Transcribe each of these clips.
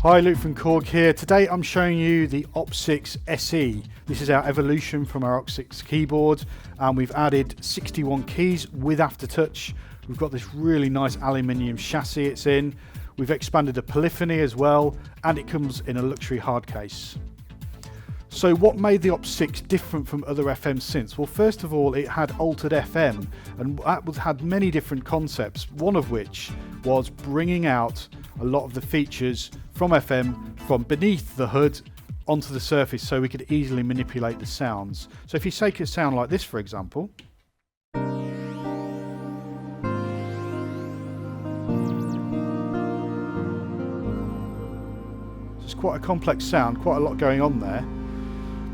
Hi, Luke from Korg here. Today I'm showing you the Opsix SE. This is our evolution from our Opsix keyboard, and we've added 61 keys with Aftertouch. We've got this really nice aluminium chassis it's in. We've expanded the polyphony as well, and it comes in a luxury hard case. So what made the Opsix different from other FM synths? Well, first of all, it had altered FM, and that had many different concepts, one of which was bringing out a lot of the features from FM from beneath the hood onto the surface so we could easily manipulate the sounds. So if you take a sound like this, for example, it's quite a complex sound, quite a lot going on there.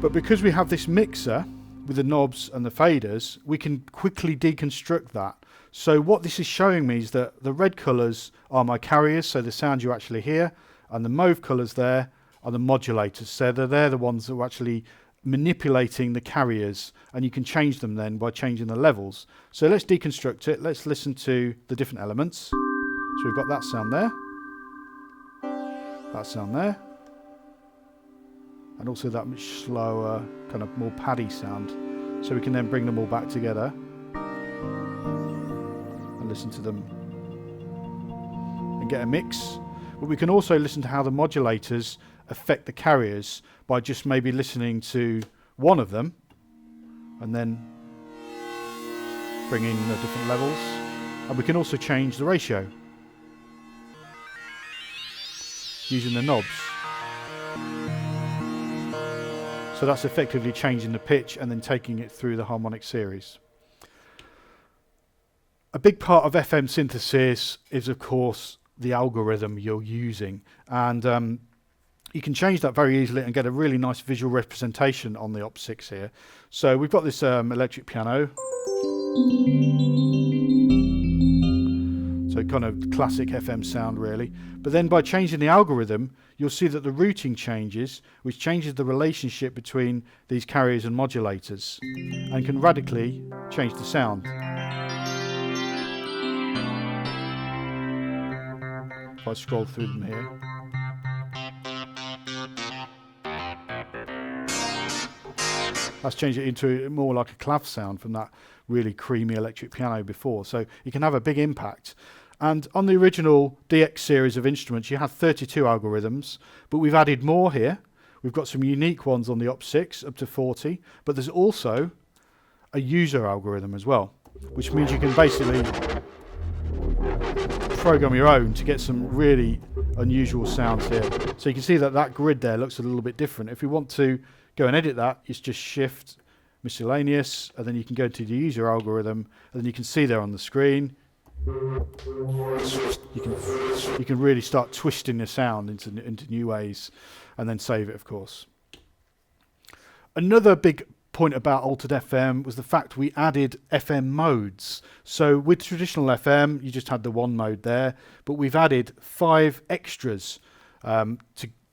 But because we have this mixer with the knobs and the faders, we can quickly deconstruct that. So what this is showing me is that the red colours are my carriers, so the sound you actually hear, and the mauve colours there are the modulators. So they're the ones that are actually manipulating the carriers, and you can change them then by changing the levels. So let's deconstruct it. Let's listen to the different elements. So we've got that sound there, that sound there, and also that much slower, kind of more paddy sound. So we can then bring them all back together and listen to them and get a mix. But we can also listen to how the modulators affect the carriers by just maybe listening to one of them and then bring in the different levels. And we can also change the ratio using the knobs. So that's effectively changing the pitch and then taking it through the harmonic series. A big part of FM synthesis is, of course, the algorithm you're using. And you can change that very easily and get a really nice visual representation on the Opsix here. So we've got this electric piano. So kind of classic FM sound really. But then by changing the algorithm, you'll see that the routing changes, which changes the relationship between these carriers and modulators and can radically change the sound. If I scroll through them here. That's changed it into more like a clav sound from that really creamy electric piano before. So it can have a big impact. And on the original DX series of instruments, you had 32 algorithms, but we've added more here. We've got some unique ones on the Opsix, up to 40, but there's also a user algorithm as well, which means you can basically program your own to get some really unusual sounds here. So you can see that that grid there looks a little bit different. If we want to go and edit that, it's just Shift, Miscellaneous, and then you can go to the user algorithm, and then you can see there on the screen, you can really start twisting the sound into new ways, and then save it, of course. Another big point about altered FM was the fact we added FM modes. So with traditional FM, you just had the one mode there, but we've added 5 extras to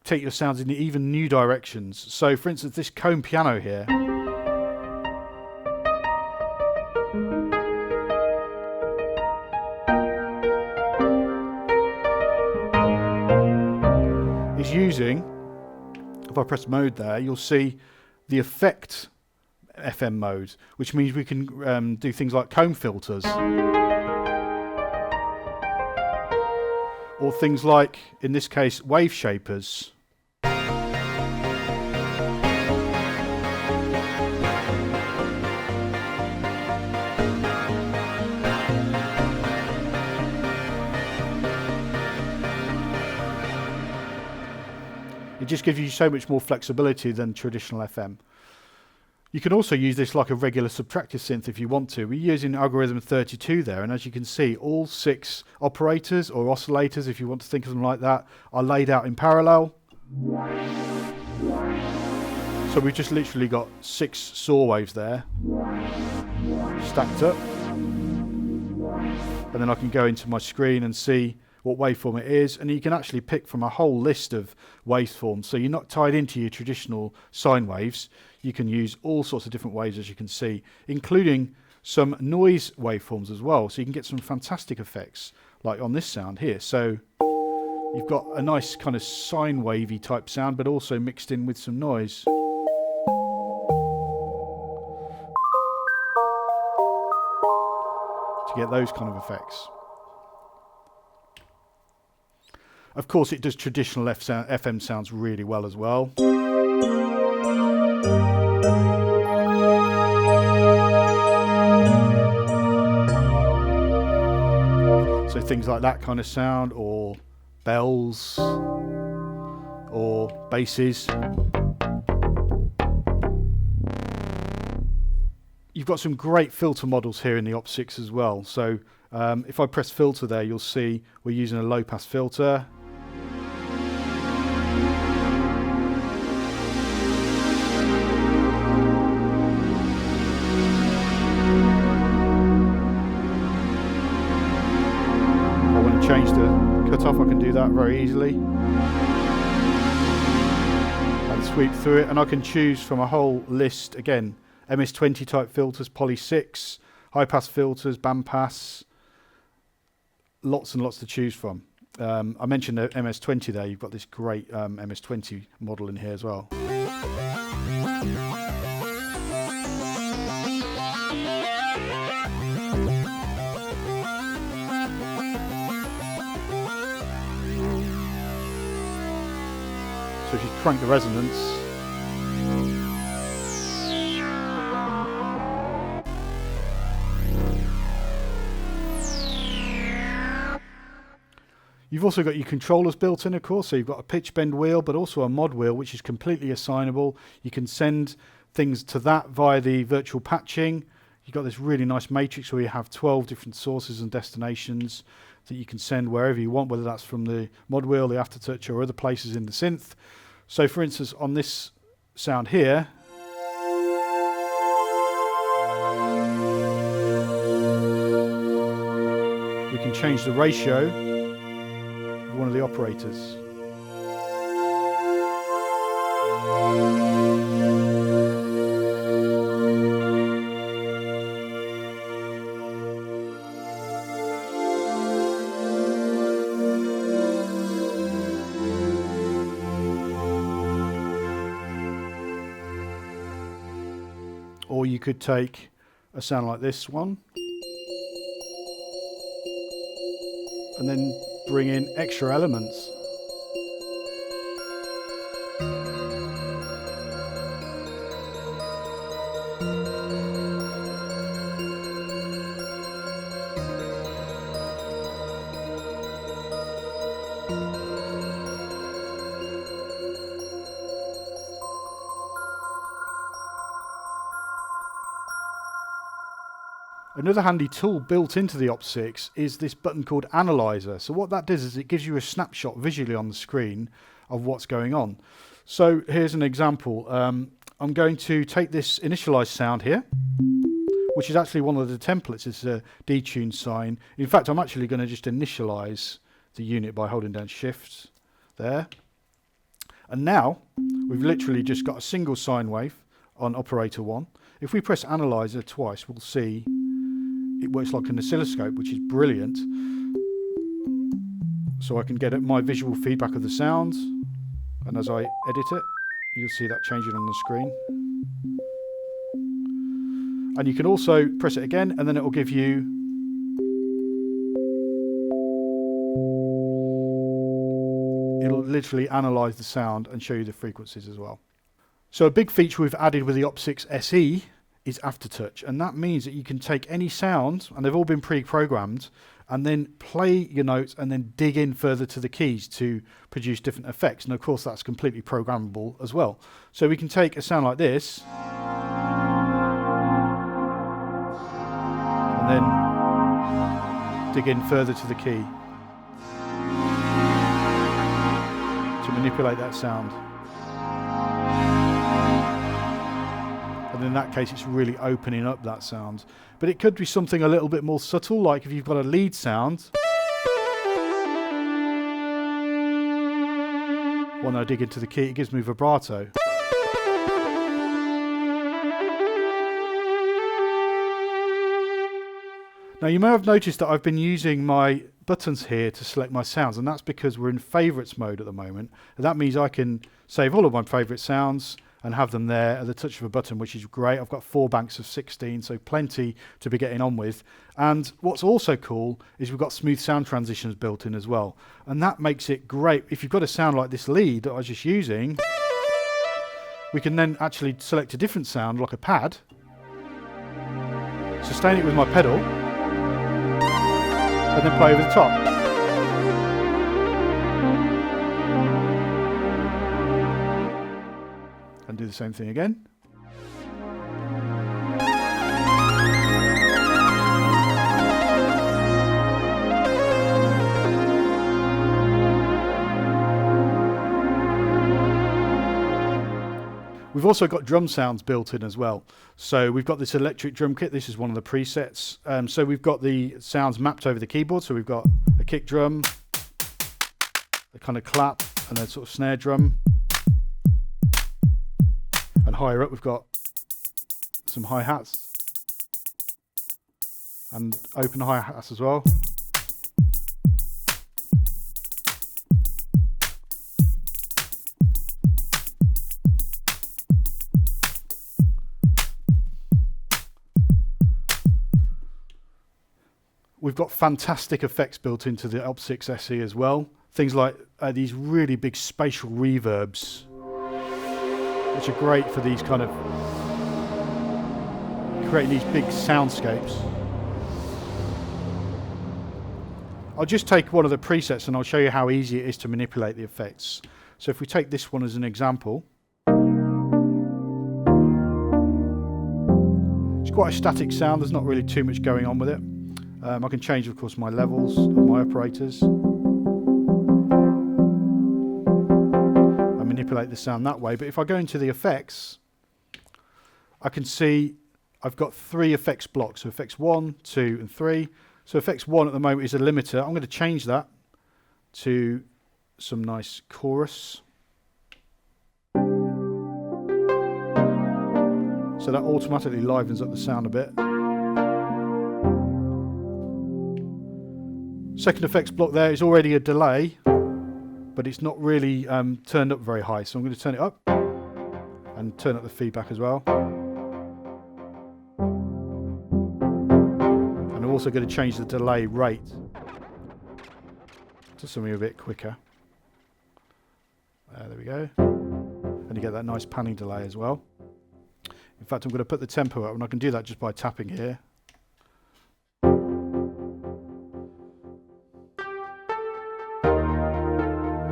take your sounds in even new directions. So for instance, this comb piano here is using, if I press mode there, you'll see the effect FM mode, which means we can do things like comb filters or things like, in this case, wave shapers. It just gives you so much more flexibility than traditional FM. You can also use this like a regular subtractive synth if you want to. We're using algorithm 32 there, and as you can see, all 6 operators or oscillators, if you want to think of them like that, are laid out in parallel. So we've just literally got 6 saw waves there, stacked up. And then I can go into my screen and see what waveform it is, and you can actually pick from a whole list of waveforms. So you're not tied into your traditional sine waves. You can use all sorts of different waves, as you can see, including some noise waveforms as well. So you can get some fantastic effects, like on this sound here. So You've got a nice kind of sine wavy type sound, but also mixed in with some noise. To get those kind of effects. Of course, it does traditional FM sounds really well as well. So things like that kind of sound, or bells, or basses. You've got some great filter models here in the Opsix as well. So if I press filter there, you'll see we're using a low pass filter. Change the cutoff, I can do that very easily and sweep through it, and I can choose from a whole list, again, MS-20 type filters, Poly 6, high pass filters, bandpass, lots and lots to choose from. I mentioned the MS-20 there. You've got this great MS-20 model in here as well. So if you crank the resonance, you've also got your controllers built in, of course. So you've got a pitch bend wheel, but also a mod wheel, which is completely assignable. You can send things to that via the virtual patching. You've got this really nice matrix where you have 12 different sources and destinations that you can send wherever you want, whether that's from the mod wheel, the Aftertouch, or other places in the synth. So for instance, on this sound here, we can change the ratio of one of the operators. Or you could take a sound like this one and then bring in extra elements. Another handy tool built into the Opsix is this button called Analyzer. So what that does is it gives you a snapshot visually on the screen of what's going on. So here's an example. I'm going to take this initialize sound here, which is actually one of the templates. It's a detune sign. In fact, I'm actually going to just initialize the unit by holding down Shift there. And now we've literally just got a single sine wave on operator 1. If we press Analyzer twice, we'll see it works like an oscilloscope, which is brilliant. So I can get my visual feedback of the sound, and as I edit it, you'll see that changing on the screen. And you can also press it again, and then it will give you it'll literally analyze the sound and show you the frequencies as well. So a big feature we've added with the Opsix SE is Aftertouch, and that means that you can take any sound, and they've all been pre-programmed, and then play your notes and then dig in further to the keys to produce different effects. And of course that's completely programmable as well. So we can take a sound like this and then dig in further to the key to manipulate that sound. And in that case, it's really opening up that sound. But it could be something a little bit more subtle, like if you've got a lead sound. When I dig into the key, it gives me vibrato. Now you may have noticed that I've been using my buttons here to select my sounds, and that's because we're in favorites mode at the moment. And that means I can save all of my favorite sounds and have them there at the touch of a button, which is great. I've got 4 banks of 16, so plenty to be getting on with. And what's also cool is we've got smooth sound transitions built in as well. And that makes it great. If you've got a sound like this lead that I was just using, we can then actually select a different sound, like a pad, sustain it with my pedal, and then play over the top. And do the same thing again. We've also got drum sounds built in as well. So we've got this electric drum kit. This is one of the presets. So we've got the sounds mapped over the keyboard. So we've got a kick drum, a kind of clap, and a sort of snare drum. And higher up we've got some hi-hats and open hi-hats as well. We've got fantastic effects built into the Opsix SE as well. Things like these really big spatial reverbs, which are great for these kind of creating these big soundscapes. I'll just take one of the presets and I'll show you how easy it is to manipulate the effects. So if we take this one as an example, it's quite a static sound. There's not really too much going on with it. I can change, of course, my levels of my operators. I manipulate the sound that way. But if I go into the effects, I can see I've got 3 effects blocks. So effects 1, 2, and 3. So effects 1 at the moment is a limiter. I'm going to change that to some nice chorus. So that automatically livens up the sound a bit. Second effects block there is already a delay, but it's not really turned up very high. So I'm going to turn it up and turn up the feedback as well. And I'm also going to change the delay rate to something a bit quicker. There we go. And you get that nice panning delay as well. In fact, I'm going to put the tempo up, and I can do that just by tapping here.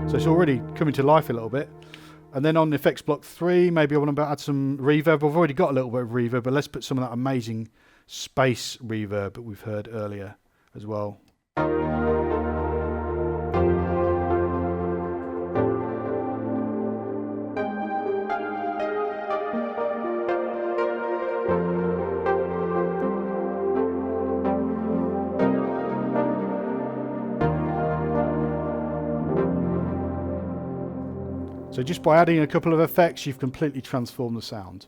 So it's already coming to life a little bit. And then on effects block 3, maybe I want to add some reverb. I've already got a little bit of reverb, but let's put some of that amazing space reverb that we've heard earlier as well. So just by adding a couple of effects, you've completely transformed the sound.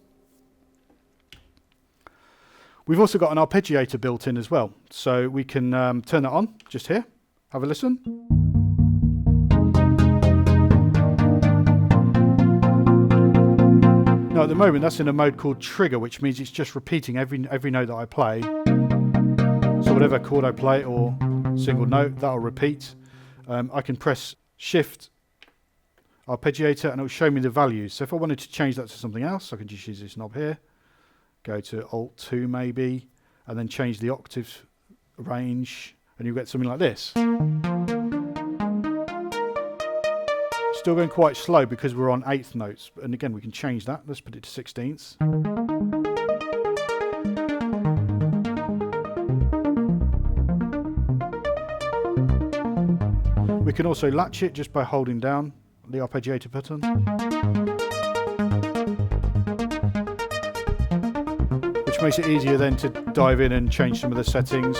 We've also got an arpeggiator built in as well. So we can turn that on, just here. Have a listen. Now at the moment that's in a mode called trigger, which means it's just repeating every note that I play. So whatever chord I play or single note, that'll repeat. I can press Shift Arpeggiator and it'll show me the values. So if I wanted to change that to something else, I can just use this knob here, go to Alt 2 maybe, and then change the octave range, and you'll get something like this. Still going quite slow because we're on 8th notes, and again we can change that. Let's put it to 16ths. We can also latch it just by holding down the arpeggiator button, which makes it easier then to dive in and change some of the settings.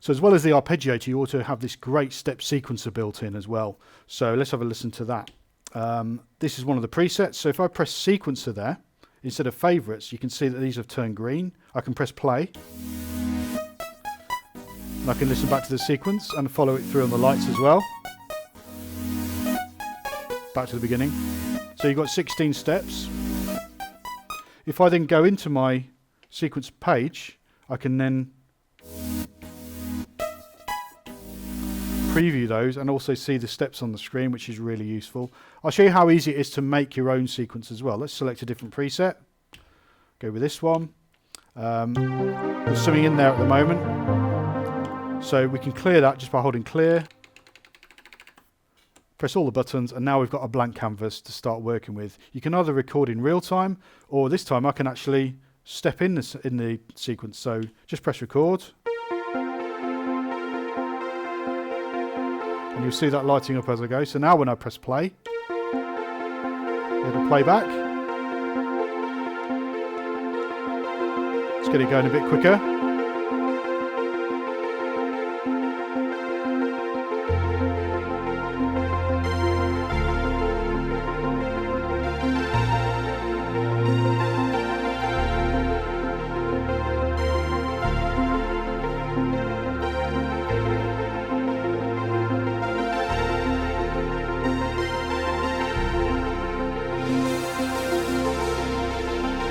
So as well as the arpeggiator, you also have this great step sequencer built in as well. So let's have a listen to that. This is one of the presets. So if I press sequencer there, instead of favorites, you can see that these have turned green. I can press play. And I can listen back to the sequence and follow it through on the lights as well. Back to the beginning. So you've got 16 steps. If I then go into my sequence page, I can then preview those and also see the steps on the screen, which is really useful. I'll show you how easy it is to make your own sequence as well. Let's select a different preset. Go with this one. There's something in there at the moment. So we can clear that just by holding clear. Press all the buttons, and now we've got a blank canvas to start working with. You can either record in real time, or this time I can actually step in the sequence. So just press record. And you'll see that lighting up as I go. So now when I press play, it'll play back. Let's get it going a bit quicker.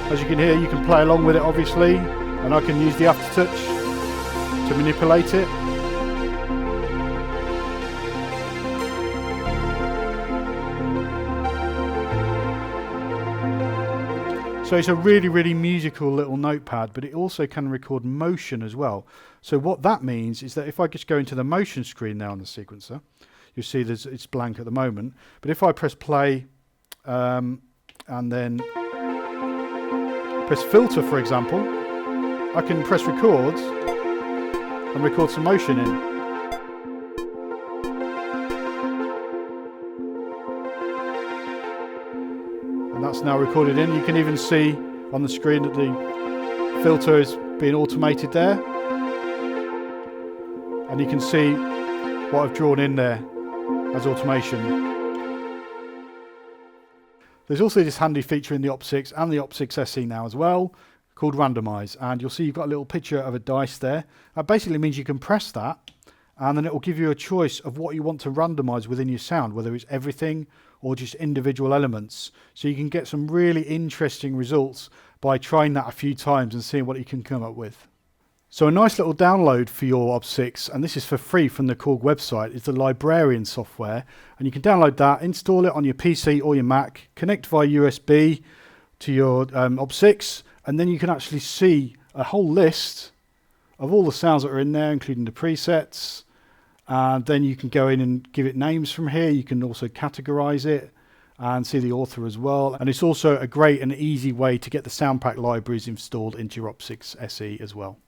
As you can hear, you can play along with it obviously, and I can use the Aftertouch to manipulate it. So it's a really, really musical little notepad, but it also can record motion as well. So what that means is that if I just go into the motion screen now on the sequencer, you'll see it's blank at the moment, but if I press play and then press filter, for example, I can press record and record some motion in. And that's now recorded in. You can even see on the screen that the filter is being automated there. And you can see what I've drawn in there as automation. There's also this handy feature in the Opsix and the Opsix SE now as well, called Randomize. And you'll see you've got a little picture of a dice there. That basically means you can press that, and then it will give you a choice of what you want to randomize within your sound, whether it's everything or just individual elements. So you can get some really interesting results by trying that a few times and seeing what you can come up with. So a nice little download for your Opsix, and this is for free from the Korg website, is the Librarian software. And you can download that, install it on your PC or your Mac, connect via USB to your Opsix, and then you can actually see a whole list of all the sounds that are in there, including the presets. And then you can go in and give it names from here. You can also categorize it and see the author as well. And it's also a great and easy way to get the sound pack libraries installed into your Opsix SE as well.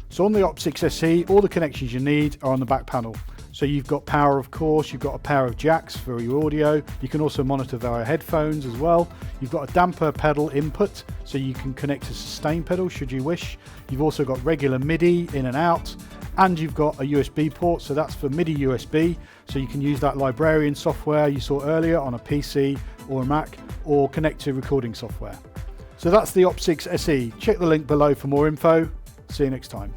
So on the Opsix SE, all the connections you need are on the back panel. So you've got power, of course, you've got a pair of jacks for your audio. You can also monitor via headphones as well. You've got a damper pedal input, so you can connect a sustain pedal should you wish. You've also got regular MIDI in and out, and you've got a USB port, so that's for MIDI USB. So you can use that Librarian software you saw earlier on a PC or a Mac, or connect to recording software. So that's the Opsix SE. Check the link below for more info. See you next time.